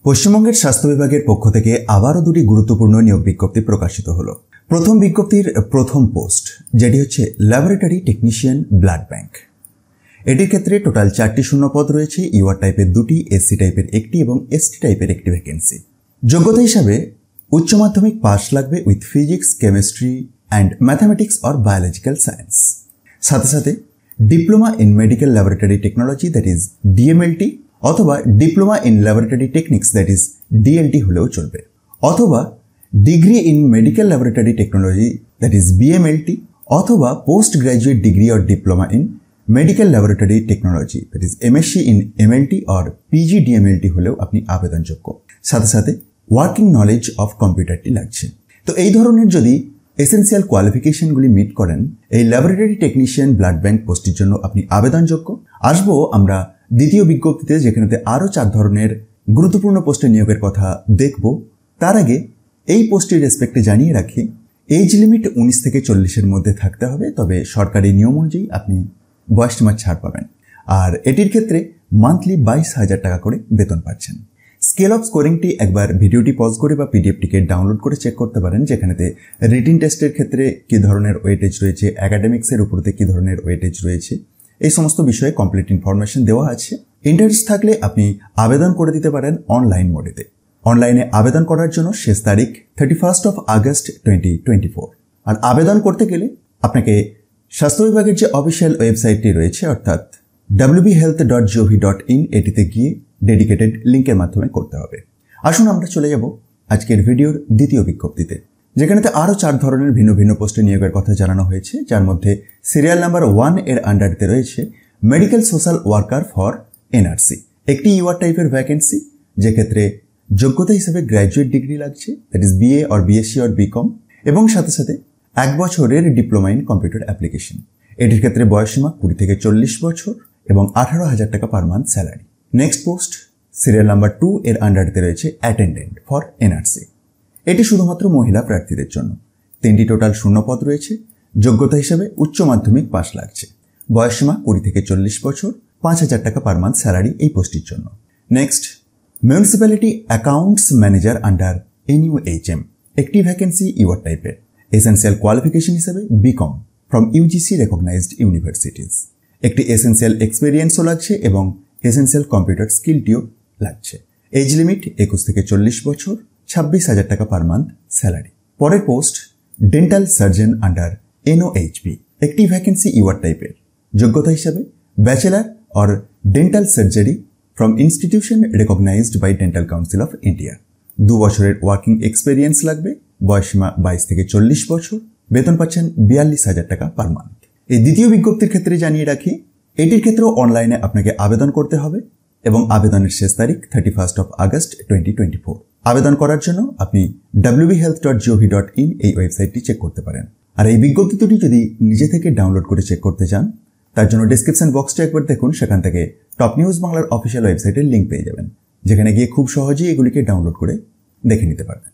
পশ্চিমবঙ্গের স্বাস্থ্য বিভাগের পক্ষ থেকে আবারও দুটি গুরুত্বপূর্ণ নিয়োগ বিজ্ঞপ্তি প্রকাশিত হলো। প্রথম বিজ্ঞপ্তির প্রথম পোস্ট, যেটি হচ্ছে ল্যাবরেটরি টেকনিশিয়ান ব্লাড ব্যাংক। এটির ক্ষেত্রে টোটাল 4টি শূন্যপদ রয়েছে। ইউআর টাইপের 2টি, এসসি টাইপের 1টি এবং এসটি টাইপের 1টি ভ্যাকেন্সি। যোগ্যতা হিসাবে উচ্চ মাধ্যমিক পাস লাগবে with physics, chemistry and mathematics or biological science. সাথে সাথে diploma in medical laboratory technology that is DMLT অথবা diploma in laboratory techniques that is DLT হলেও চলবে, অথবা degree in medical laboratory technology that is BMLT অথবা post graduate degree or diploma in medical laboratory technology that is MSc in MLT or PG DMLT হলেও আপনি আবেদনযোগ্য। সাথে সাথে working knowledge of কম্পিউটারটি লাগছে। তো এই ধরনের যদি এসেন্সিয়াল কোয়ালিফিকেশনগুলি মিট করেন, এই ল্যাবরেটরি টেকনিশিয়ান ব্লাড ব্যাংক পোস্টের জন্য আপনি আবেদনযোগ্য। আসবো আমরা দ্বিতীয় বিজ্ঞপ্তিতে, যেখানেতে আরও 4 ধরনের গুরুত্বপূর্ণ পোস্টে নিয়োগের কথা দেখব। তার আগে এই পোস্টের রেসপেক্টে জানিয়ে রাখি, এজ লিমিট 19 থেকে 40-এর মধ্যে থাকতে হবে, তবে সরকারি নিয়ম অনুযায়ী আপনি বয়স সীমার ছাড় পাবেন। আর এটির ক্ষেত্রে মান্থলি 22,000 টাকা করে বেতন পাচ্ছেন। স্কেল অফ স্কোরিংটি একবার ভিডিওটি পজ করে বা পিডিএফটিকে ডাউনলোড করে চেক করতে পারেন, যেখানেতে রিটিন টেস্টের ক্ষেত্রে কী ধরনের ওয়েটেজ রয়েছে, একাডেমিক্সের উপরতে কী ধরনের ওয়েটেজ রয়েছে, এই সমস্ত বিষয়ে কমপ্লিট ইনফরমেশন দেওয়া আছে। ইন্টারেস্ট থাকলে আপনি আবেদন করে দিতে পারেন অনলাইন মোডেতে। অনলাইনে আবেদন করার জন্য শেষ তারিখ 31 আগস্ট 2024। আর আবেদন করতে গেলে আপনাকে স্বাস্থ্য বিভাগের যে অফিসিয়াল ওয়েবসাইটটি রয়েছে অর্থাৎ wbhealth.gov.in এটিতে গিয়ে ডেডিকেটেড লিঙ্কের মাধ্যমে করতে হবে। আসুন আমরা চলে যাব আজকের ভিডিওর দ্বিতীয় বিজ্ঞপ্তিতে, যেখানেতে আরও 4 ধরনের ভিন্ন ভিন্ন পোস্টে নিয়োগের কথা জানানো হয়েছে, যার মধ্যে সিরিয়াল নাম্বার 1 এর আন্ডারতে রয়েছে medical social worker for NRC. একটি ইউআর টাইপের ভ্যাকেন্সি, যেক্ষেত্রে যোগ্যতা হিসেবে গ্র্যাজুয়েট ডিগ্রি লাগছে that is BA or BSc or BCom, এবং সাথে সাথে 1 বছরের ডিপ্লোমা ইন কম্পিউটার অ্যাপ্লিকেশন। এটির ক্ষেত্রে বয়সসীমা 20 থেকে 40 বছর এবং 18,000 টাকা per month salary. Next post serial number 2 এর আন্ডারতে রয়েছে অ্যাটেন্ডেন্ট ফর এনআরসি। এটি শুধুমাত্র মহিলা প্রার্থীদের জন্য। 3টি টোটাল শূন্যপদ রয়েছে। যোগ্যতা হিসেবে উচ্চ মাধ্যমিক পাস লাগছে। বয়সসীমা 20 থেকে 40 বছর, 5,000 টাকা পার মান্থ স্যালারি এই পোস্টের জন্য। Next municipality accounts manager under NUHM. একটি ভ্যাকেন্সি ইউআর টাইপের। এসেন্সিয়াল কোয়ালিফিকেশন হিসেবে BCom from UGC recognised universities. একটি এসেন্সিয়াল এক্সপিরিয়েন্সও লাগছে এবং এসেন্সিয়াল কম্পিউটার স্কিলটিও লাগছে। এজ লিমিট 21 থেকে 40 বছর, 26,000 টাকা পার মান্থ স্যালারি। পরের post dental surgeon under NOHB. একটি ভ্যাকেন্সি ইউআর টাইপের। যোগ্যতা হিসাবে bachelor or dental surgery from institution recognised by dental council of India. 2 বছরের ওয়ার্কিং এক্সপিরিয়েন্স লাগবে। বয়সসীমা 22 থেকে 40 বছর। বেতন পাচ্ছেন 42,000 টাকা পার মান্থ। এই দ্বিতীয় বিজ্ঞপ্তির ক্ষেত্রে জানিয়ে রাখি, এটির ক্ষেত্রেও অনলাইনে আপনাকে আবেদন করতে হবে এবং আবেদনের শেষ তারিখ 31 আগস্ট 2024। আবেদন করার জন্য আপনি wbhealth.gov.in এই ওয়েবসাইটটি চেক করতে পারেন। আর এই বিজ্ঞপ্তি দুটি যদি নিজে থেকে ডাউনলোড করে চেক করতে চান, তার জন্য ডেসক্রিপশন বক্সটা একবার দেখুন। সেখান থেকে টপ নিউজ বাংলার অফিসিয়াল ওয়েবসাইটের লিঙ্ক পেয়ে যাবেন, যেখানে গিয়ে খুব সহজেই এগুলিকে ডাউনলোড করে দেখে নিতে পারবেন।